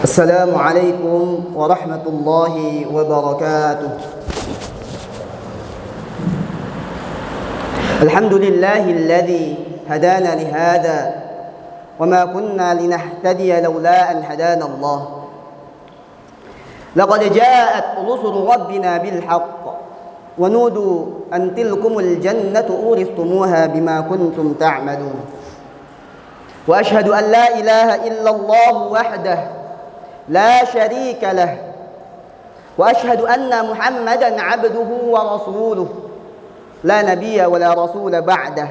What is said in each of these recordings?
السلام عليكم ورحمة الله وبركاته. الحمد لله الذي هدانا لهذا وما كنا لنهتدي لولا أن هدانا الله. لقد جاءت رسل ربنا بالحق ونودوا أن تلكم الجنة أورثتموها بما كنتم تعملون. وأشهد أن لا إله إلا الله وحده لا شريك له وأشهد أن محمدا عبده ورسوله لا نبي ولا رسول بعده.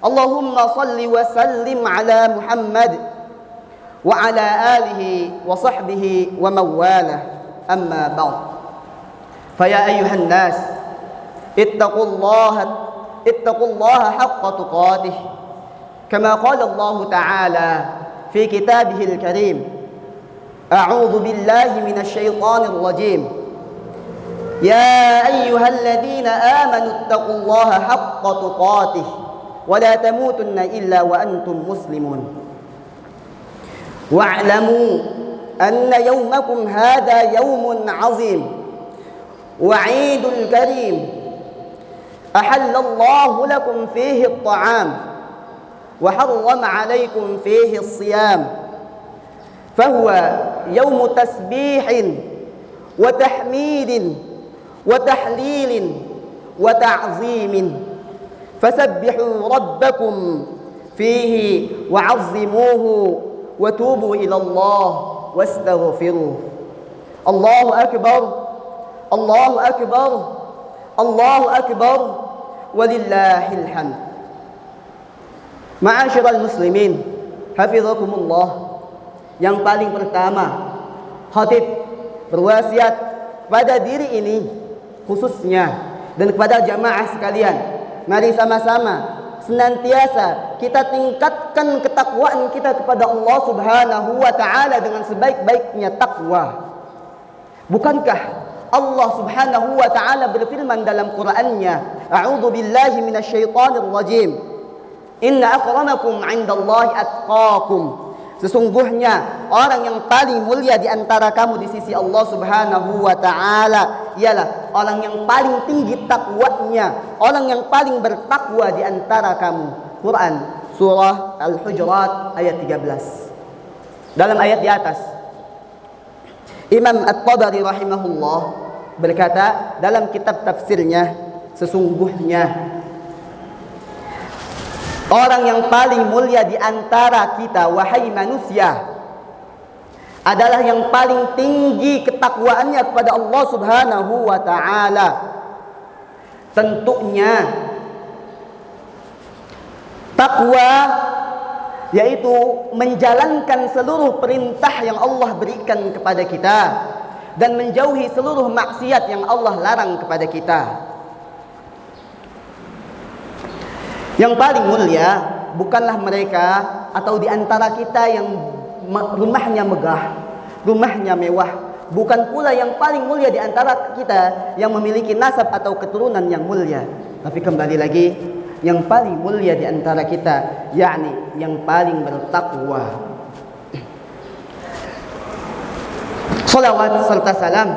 اللهم صل وسلم على محمد وعلى آله وصحبه ومن والاه. أما بعد، فيا أيها الناس اتقوا الله حق تقاته، كما قال الله تعالى في كتابه الكريم: أعوذ بالله من الشيطان الرجيم. يا أيها الذين آمنوا اتقوا الله حق تقاته ولا تموتن إلا وأنتم مسلمون. واعلموا أن يومكم هذا يوم عظيم وعيد كريم أحل الله لكم فيه الطعام وحرم عليكم فيه الصيام، فهو يوم تسبيح وتحميد وتحليل وتعظيم، فسبحوا ربكم فيه وعظموه وتوبوا إلى الله واستغفروه. الله أكبر الله أكبر الله أكبر ولله الحمد. Ma'asyiral muslimin, hafizakumullah. Yang paling pertama, khatib berwasiat kepada diri ini khususnya dan kepada jamaah sekalian, mari sama-sama senantiasa kita tingkatkan ketakwaan kita kepada Allah Subhanahu wa taala dengan sebaik-baiknya takwa. Bukankah Allah Subhanahu wa taala berfirman dalam Qur'annya, a'udzu billahi minasyaitonir rajim, inna akramakum 'indallahi atqakum. Sesungguhnya orang yang paling mulia di antara kamu di sisi Allah Subhanahu wa taala ialah orang yang paling tinggi takwanya, orang yang paling bertakwa di antara kamu. Quran surah Al-Hujurat ayat 13. Dalam ayat di atas, Imam At-Tabari rahimahullah berkata dalam kitab tafsirnya, sesungguhnya orang yang paling mulia di antara kita, wahai manusia, adalah yang paling tinggi ketakwaannya kepada Allah Subhanahu wa taala. Tentunya takwa yaitu menjalankan seluruh perintah yang Allah berikan kepada kita dan menjauhi seluruh maksiat yang Allah larang kepada kita. Yang paling mulia bukanlah mereka atau di antara kita yang rumahnya megah, rumahnya mewah. Bukan pula yang paling mulia di antara kita yang memiliki nasab atau keturunan yang mulia. Tapi kembali lagi, yang paling mulia di antara kita, yakni yang paling bertakwa. Salawat serta salam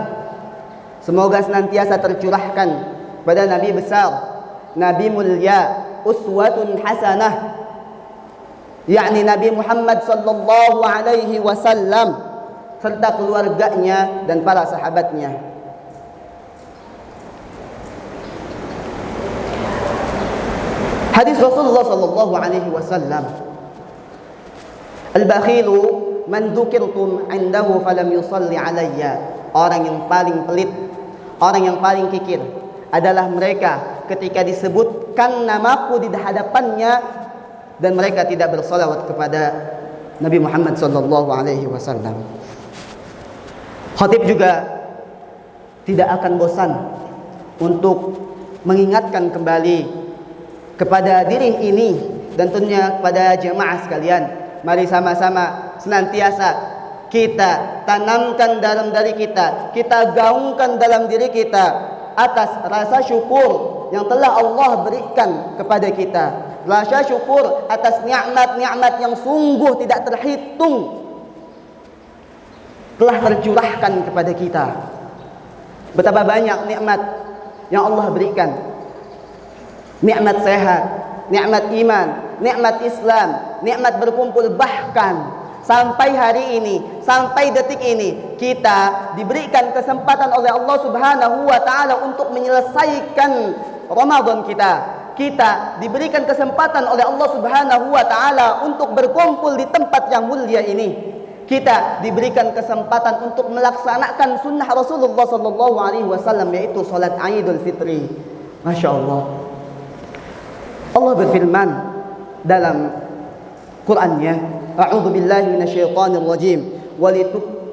semoga senantiasa tercurahkan pada Nabi besar, Nabi mulia, uswatun hasanah, yakni Nabi Muhammad sallallahu alaihi wasallam serta keluarganya dan para sahabatnya. Hadis Rasulullah sallallahu alaihi wasallam, al-bakhilu man dzukirtum indahu falam yusalli alayya. Orang yang paling pelit, orang yang paling kikir adalah mereka ketika disebutkan namaku di hadapannya dan mereka tidak bersalawat kepada Nabi Muhammad sallallahu alaihi wasallam. Khatib juga tidak akan bosan untuk mengingatkan kembali kepada diri ini dan tentunya kepada jemaah sekalian. Mari sama-sama senantiasa kita tanamkan dalam diri kita, kita gaungkan dalam diri kita atas rasa syukur yang telah Allah berikan kepada kita. Rasa syukur atas nikmat-nikmat yang sungguh tidak terhitung. telah tercurahkan kepada kita. Betapa banyak nikmat yang Allah berikan. Nikmat sehat, nikmat iman, nikmat Islam, nikmat berkumpul, bahkan sampai hari ini, sampai detik ini kita diberikan kesempatan oleh Allah Subhanahu wa taala untuk menyelesaikan Ramadan kita. Kita diberikan kesempatan oleh Allah Subhanahu wa taala untuk berkumpul di tempat yang mulia ini. Kita diberikan kesempatan untuk melaksanakan sunnah Rasulullah sallallahu alaihi wasallam, yaitu salat Idul Fitri. Masya Allah. Allah berfirman dalam Qur'annya, A'udzu billahi minasyaitonir rajim.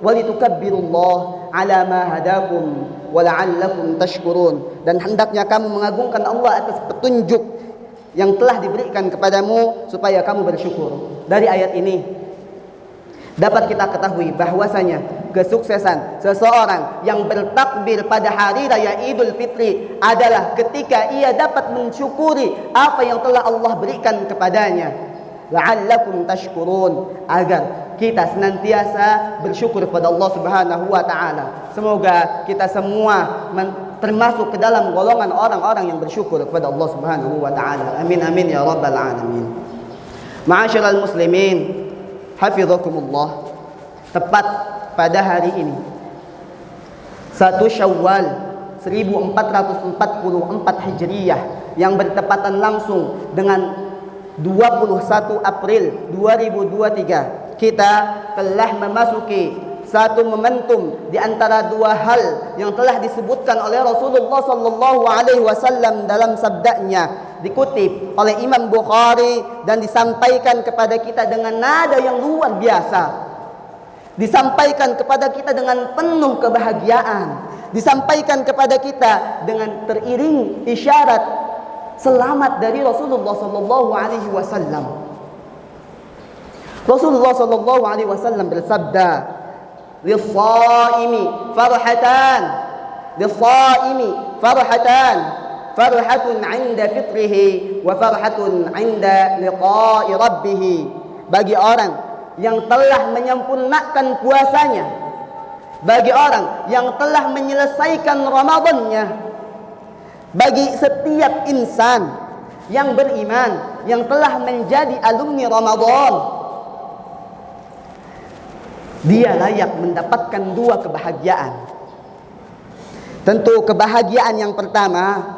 Walitukabbirullaha 'ala ma hadakum wa la'allakum tashkurun. Dan hendaknya kamu mengagungkan Allah atas petunjuk yang telah diberikan kepadamu supaya kamu bersyukur. Dari ayat ini dapat kita ketahui bahwasanya kesuksesan seseorang yang bertakbir pada hari raya Idul Fitri adalah ketika ia dapat mensyukuri apa yang telah Allah berikan kepadanya. La'allakum tashkurun, agar kita senantiasa bersyukur kepada Allah Subhanahu wa taala. Semoga kita semua termasuk ke dalam golongan orang-orang yang bersyukur kepada Allah Subhanahu wa taala. Amin amin ya rabbal alamin. Ma'asyiral muslimin, hafizakumullah. Tepat pada hari ini 1 Syawal 1444 Hijriyah yang bertepatan langsung dengan 21 April 2023, kita telah memasuki satu momentum di antara dua hal yang telah disebutkan oleh Rasulullah sallallahu alaihi wasallam dalam sabdanya, dikutip oleh Imam Bukhari dan disampaikan kepada kita dengan nada yang luar biasa. Disampaikan kepada kita dengan penuh kebahagiaan, disampaikan kepada kita dengan teriring isyarat selamat dari Rasulullah sallallahu alaihi wasallam. Rasulullah sallallahu alaihi wasallam bersabda, "Lis-shaimi farhatan, lis-shaimi farhatan, farhatun 'inda fitrihi wa farhatun 'inda liqa'i rabbih." Bagi orang yang telah menyempurnakan puasanya, bagi orang yang telah menyelesaikan Ramadannya, bagi setiap insan yang beriman, yang telah menjadi alumni Ramadan, dia layak mendapatkan dua kebahagiaan. Tentu kebahagiaan yang pertama,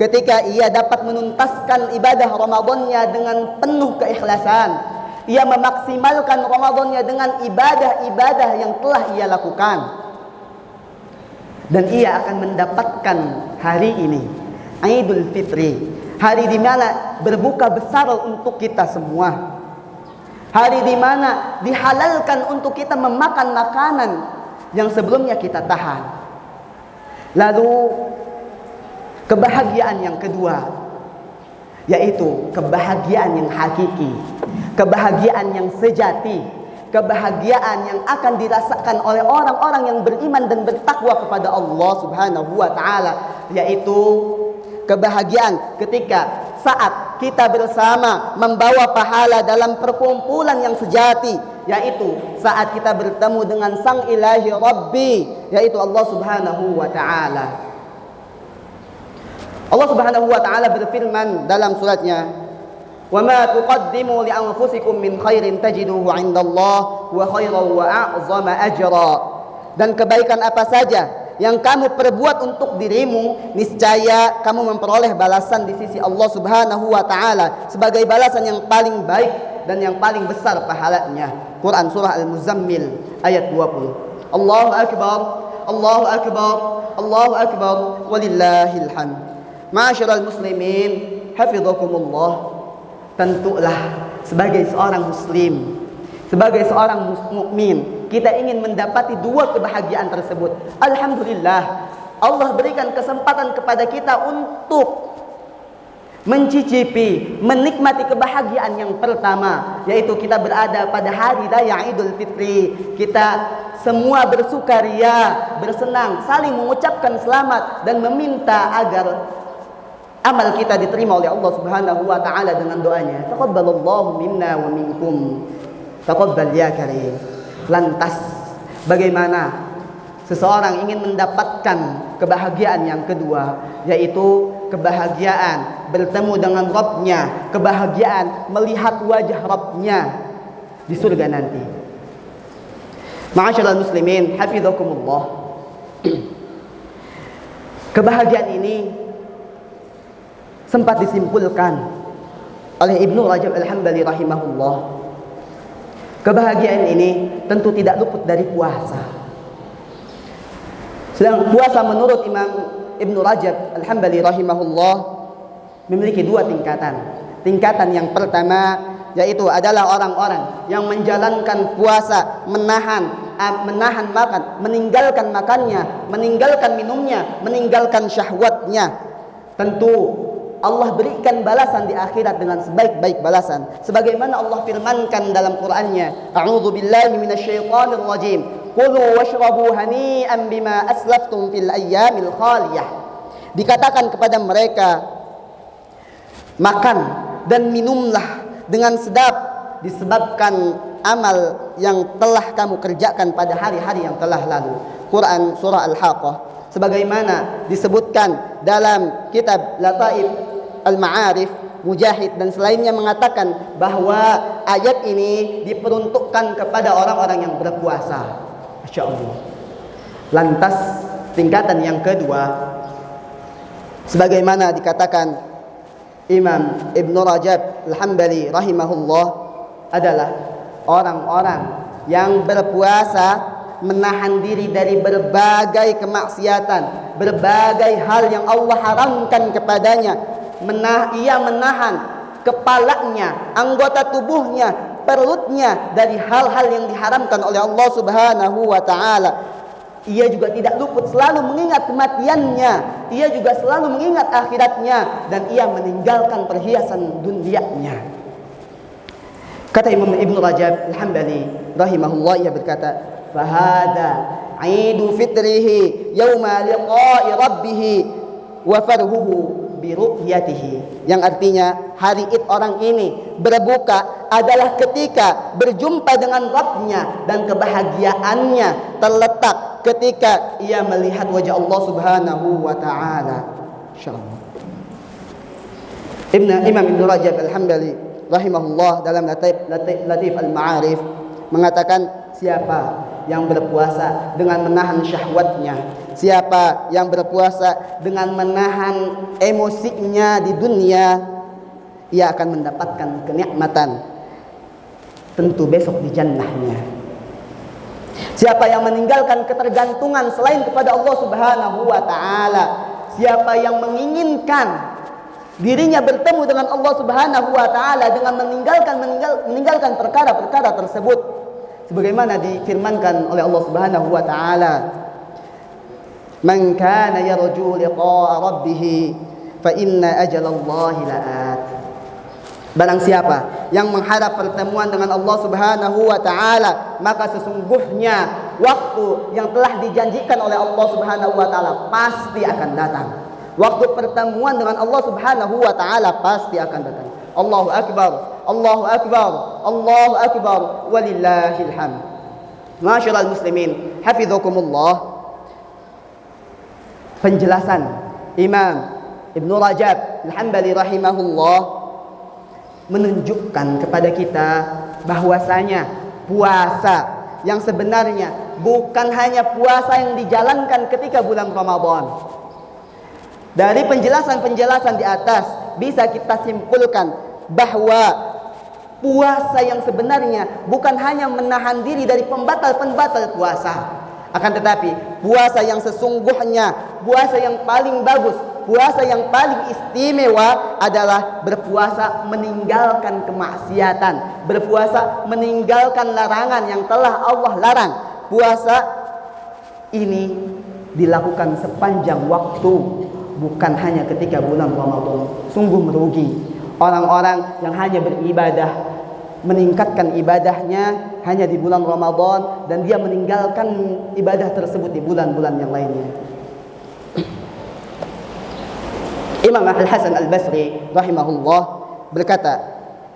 ketika ia dapat menuntaskan ibadah Ramadannya dengan penuh keikhlasan, ia memaksimalkan Ramadannya dengan ibadah-ibadah yang telah ia lakukan, dan ia akan mendapatkan hari ini Idul Fitri, hari di mana berbuka besar untuk kita semua, hari di mana dihalalkan untuk kita memakan makanan yang sebelumnya kita tahan. Lalu kebahagiaan yang kedua, yaitu kebahagiaan yang hakiki, kebahagiaan yang sejati, kebahagiaan yang akan dirasakan oleh orang-orang yang beriman dan bertakwa kepada Allah Subhanahu wa taala, yaitu kebahagiaan ketika saat kita bersama membawa pahala dalam perkumpulan yang sejati, yaitu saat kita bertemu dengan Sang Ilahi Rabbi, yaitu Allah Subhanahu wa taala. Allah Subhanahu wa taala berfirman dalam suratnya, وَمَا تُقَدِّمُوا لِأَنفُسِكُم مِّنْ خَيْرٍ تَجِدُوهُ عِندَ اللَّهِ وَخَيْرًا وَأَعْظَمَ أَجْرًا. Dan kebaikan apa saja yang kamu perbuat untuk dirimu, niscaya kamu memperoleh balasan di sisi Allah Subhanahu wa taala sebagai balasan yang paling baik dan yang paling besar pahalanya. Quran surah Al-Muzammil ayat 20. Allahu akbar, Allahu akbar, Allahu akbar, walillahil hamd. Ma'asyiral muslimin, hafizakumullah. Tentulah sebagai seorang muslim, sebagai seorang mukmin, kita ingin mendapati dua kebahagiaan tersebut. Alhamdulillah, Allah berikan kesempatan kepada kita untuk mencicipi, menikmati kebahagiaan yang pertama, yaitu kita berada pada hari raya Idul Fitri. Kita semua bersukaria, bersenang, saling mengucapkan selamat dan meminta agar amal kita diterima oleh Allah Subhanahu wa taala dengan doanya, taqabbalallahu minna wa minkum, taqabbal ya karim. Lantas Bagaimana seseorang ingin mendapatkan kebahagiaan yang kedua, yaitu kebahagiaan bertemu dengan Rabbnya, kebahagiaan melihat wajah Rabbnya di surga nanti. Ma'asyiral muslimin, hafizakumullah. Kebahagiaan ini sempat disimpulkan oleh Ibnu Rajab Al-Hambali rahimahullah. Kebahagiaan ini tentu tidak luput dari puasa. Sedang puasa menurut Imam Ibnu Rajab Al-Hambali rahimahullah memiliki dua tingkatan. Tingkatan yang pertama yaitu adalah orang-orang yang menjalankan puasa, menahan makan, meninggalkan makannya, meninggalkan minumnya, meninggalkan syahwatnya. Tentu Allah berikan balasan di akhirat dengan sebaik-baik balasan. Sebagaimana Allah firmankan dalam Qur'annya, A'udzu billahi minasyaitonir rajim. Kulu washrabu hani'an bima aslaftum fil ayyamil khaliyah. Dikatakan kepada mereka, makan dan minumlah dengan sedap disebabkan amal yang telah kamu kerjakan pada hari-hari yang telah lalu. Quran surah Al-Haqqah. Sebagaimana disebutkan dalam kitab Lataif Al-Ma'arif, Mujahid dan selainnya mengatakan bahwa ayat ini diperuntukkan kepada orang-orang yang berpuasa. Masya Allah. Lantas tingkatan yang kedua, sebagaimana dikatakan Imam Ibn Rajab Al-Hambali rahimahullah, adalah orang-orang yang berpuasa menahan diri dari berbagai kemaksiatan, berbagai hal yang Allah haramkan kepadanya. Ia menahan kepalanya, anggota tubuhnya, perutnya dari hal-hal yang diharamkan oleh Allah Subhanahu wa ta'ala. Ia juga tidak luput selalu mengingat kematiannya, ia juga selalu mengingat akhiratnya, dan ia meninggalkan perhiasan dunianya. Kata Imam Ibn Rajab Al-Hambali rahimahullah, ia berkata, fahada aidu fitrihi yawma liqa'i rabbih wa farhuhu biru'yatihi, yang artinya hari Id orang ini berbuka adalah ketika berjumpa dengan Rabbnya, dan kebahagiaannya terletak ketika ia melihat wajah Allah Subhanahu wa ta'ala. Insyaallah. Imam Ibn Rajab Al-Hambali rahimahullah dalam Latif Al-Ma'arif mengatakan, siapa yang berpuasa dengan menahan syahwatnya, siapa yang berpuasa dengan menahan emosinya di dunia, ia akan mendapatkan kenikmatan tentu besok di jannahnya. Siapa yang meninggalkan ketergantungan selain kepada Allah Subhanahu wa ta'ala, siapa yang menginginkan dirinya bertemu dengan Allah Subhanahu wa ta'ala dengan meninggalkan perkara-perkara tersebut, sebagaimana difirmankan oleh Allah Subhanahu wa ta'ala, man kana yarju liqa'a rabbih fa inna ajalallahi la'at. Barang siapa yang mengharap pertemuan dengan Allah Subhanahu wa ta'ala, maka sesungguhnya waktu yang telah dijanjikan oleh Allah Subhanahu wa ta'ala pasti akan datang. Waktu pertemuan dengan Allah Subhanahu wa ta'ala pasti akan datang. Allahu akbar, Allahu akbar, Allahu akbar, walillahil hamd. Ma'asyiral muslimin, hafizakumullah. Penjelasan Imam Ibn Rajab Al-Hambali rahimahullah menunjukkan kepada kita bahwasanya puasa yang sebenarnya bukan hanya puasa yang dijalankan ketika bulan Ramadan. Dari penjelasan-penjelasan di atas bisa kita simpulkan bahwa puasa yang sebenarnya bukan hanya menahan diri dari pembatal-pembatal puasa, akan tetapi puasa yang sesungguhnya, puasa yang paling bagus, puasa yang paling istimewa adalah berpuasa meninggalkan kemaksiatan, berpuasa meninggalkan larangan yang telah Allah larang. Puasa ini dilakukan sepanjang waktu, bukan hanya ketika bulan Ramadan. Sungguh merugi orang-orang yang hanya beribadah, meningkatkan ibadahnya hanya di bulan Ramadan, dan dia meninggalkan ibadah tersebut di bulan-bulan yang lainnya. Imam Al-Hasan Al-Basri rahimahullah berkata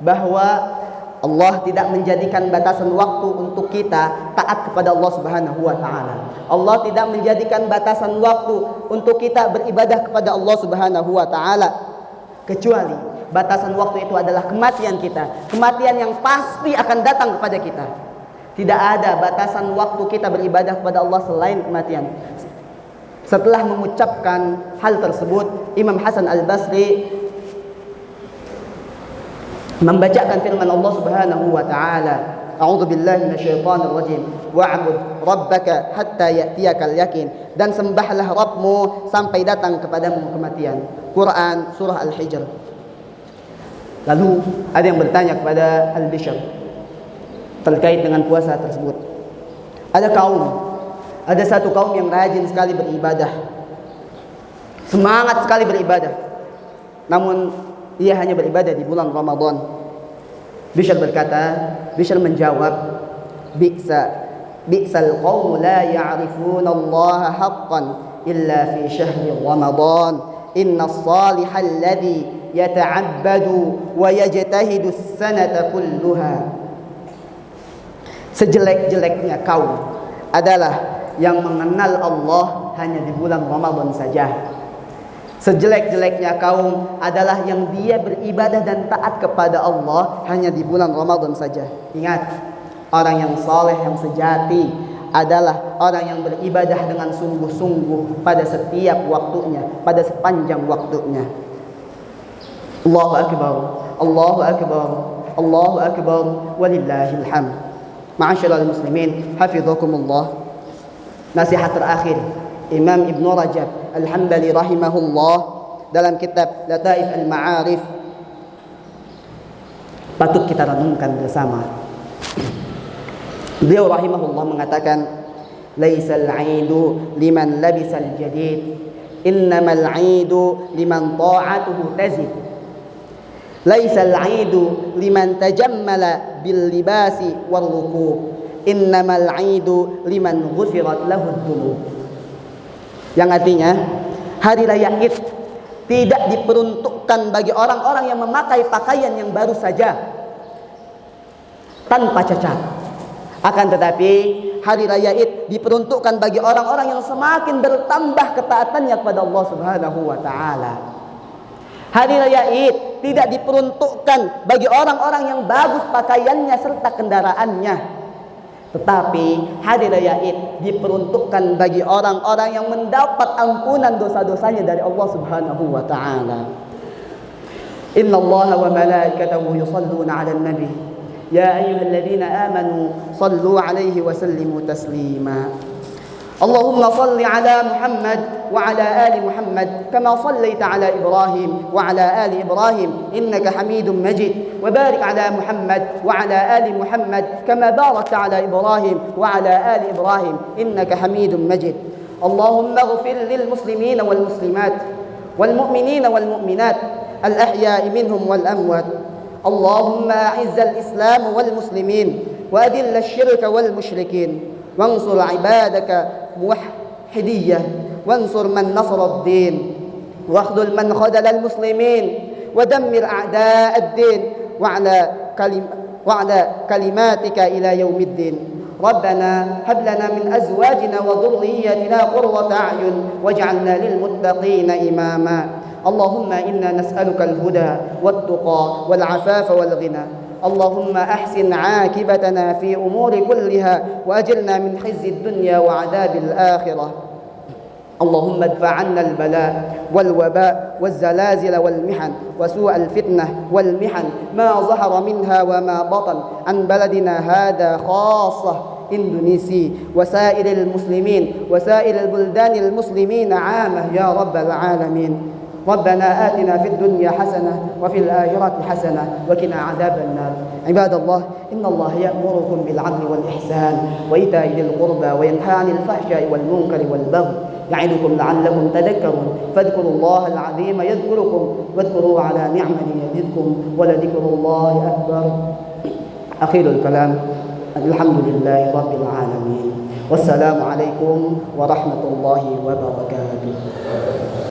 bahwa Allah tidak menjadikan batasan waktu untuk kita taat kepada Allah Subhanahu wa taala. Allah tidak menjadikan batasan waktu untuk kita beribadah kepada Allah Subhanahu wa taala, kecuali batasan waktu itu adalah kematian kita, kematian yang pasti akan datang kepada kita. Tidak ada batasan waktu kita beribadah kepada Allah selain kematian. Setelah mengucapkan hal tersebut, Imam Hasan Al-Basri membacakan firman Allah Subhanahu wa taala, A'udzu billahi minasyaitonir rajim, wa'bud rabbaka hatta ya'tiyakal yakin, dan sembahlah Rabbmu sampai datang kepadamu kematian. Quran surah Al-Hijr. Lalu ada yang bertanya kepada Al-Bishr terkait dengan puasa tersebut. Ada satu kaum yang rajin sekali beribadah, semangat sekali beribadah, namun ia hanya beribadah di bulan Ramadan. Bishr menjawab, bi'sal qawmu la ya'rifuna Allah haqqan illa fi syahri Ramadan. Inna as-salihal ladzi yata'abbadu wa yajtahidu as-sanata kulluha. Sejelek-jeleknya kaum adalah yang mengenal Allah hanya di bulan Ramadan saja. Sejelek-jeleknya kaum adalah yang dia beribadah dan taat kepada Allah hanya di bulan Ramadan saja. Ingat, orang yang saleh, yang sejati adalah orang yang beribadah dengan sungguh-sungguh pada setiap waktunya, pada sepanjang waktunya. Allahu Akbar, Allahu Akbar, Allahu Akbar, walillahil hamd. Ma'asyiral muslimin, hafizakumullah. Nasihat terakhir Imam Ibn Rajab Al-Hambali rahimahullah dalam kitab Lataif Al-Ma'arif patut kita renungkan bersama. Beliau rahimahullah mengatakan, laisal 'aidu liman labisal jadid, innamal 'aidu liman ta'atuhu tazid. Laisal 'aidu liman tajammala bil libasi wal rukub, innamal 'aidu liman ghufirat lahu dzunub. Yang artinya, hari raya Id tidak diperuntukkan bagi orang-orang yang memakai pakaian yang baru saja tanpa cacat. Akan tetapi hari raya Id diperuntukkan bagi orang-orang yang semakin bertambah ketaatannya kepada Allah Subhanahu wa taala. Hari raya Id tidak diperuntukkan bagi orang-orang yang bagus pakaiannya serta kendaraannya. Tetapi hari raya Id diperuntukkan bagi orang-orang yang mendapat ampunan dosa-dosanya dari Allah Subhanahu wa taala. Innallaha wa malaikatahu yusholluna 'alan nabi ya ayyuhalladzina amanu shallu 'alaihi wa sallimu taslima. Allahumma shalli 'ala Muhammad wa 'ala ali Muhammad kama shallaita 'ala Ibrahim wa 'ala ali Ibrahim innaka Hamidum Majid. وبارك على محمد وعلى آل محمد كما باركت على إبراهيم وعلى آل إبراهيم إنك حميد مجيد. اللهم اغفر للمسلمين والمسلمات والمؤمنين والمؤمنات الأحياء منهم والأموات. اللهم أعز الإسلام والمسلمين وأذل الشرك والمشركين وانصر عبادك موحدية وانصر من نصر الدين واخذل من خذل المسلمين ودمر أعداء الدين وعلى كلماتك إلى يوم الدين. ربنا هب لنا من أزواجنا وذرياتنا قرة أعين واجعلنا للمتقين إماما. اللهم إنا نسألك الهدى والتقى والعفاف والغنى. اللهم أحسن عاقبتنا في أمور كلها وأجرنا من خزي الدنيا وعذاب الآخرة. اللهم ادفع عنا البلاء والوباء والزلازل والمحن وسوء الفتنة والمحن ما ظهر منها وما بطن عن بلدنا هذا خاصة إندونيسي وسائر المسلمين وسائر البلدان المسلمين عامة يا رب العالمين. ربنا آتنا في الدنيا حسنة وفي الآخرة حسنة وقنا عذاب النار. عباد الله، إن الله يأمركم بالعدل والإحسان وإيتاء ذي القربى وينهى عن الفحشاء والمنكر والبغي يعظكم لعلكم تذكرون. فاذكروا الله العظيم يذكركم واذكروه على نعمه يزدكم ولذكر الله أكبر. أخير الكلام، الحمد لله رب العالمين والسلام عليكم ورحمة الله وبركاته.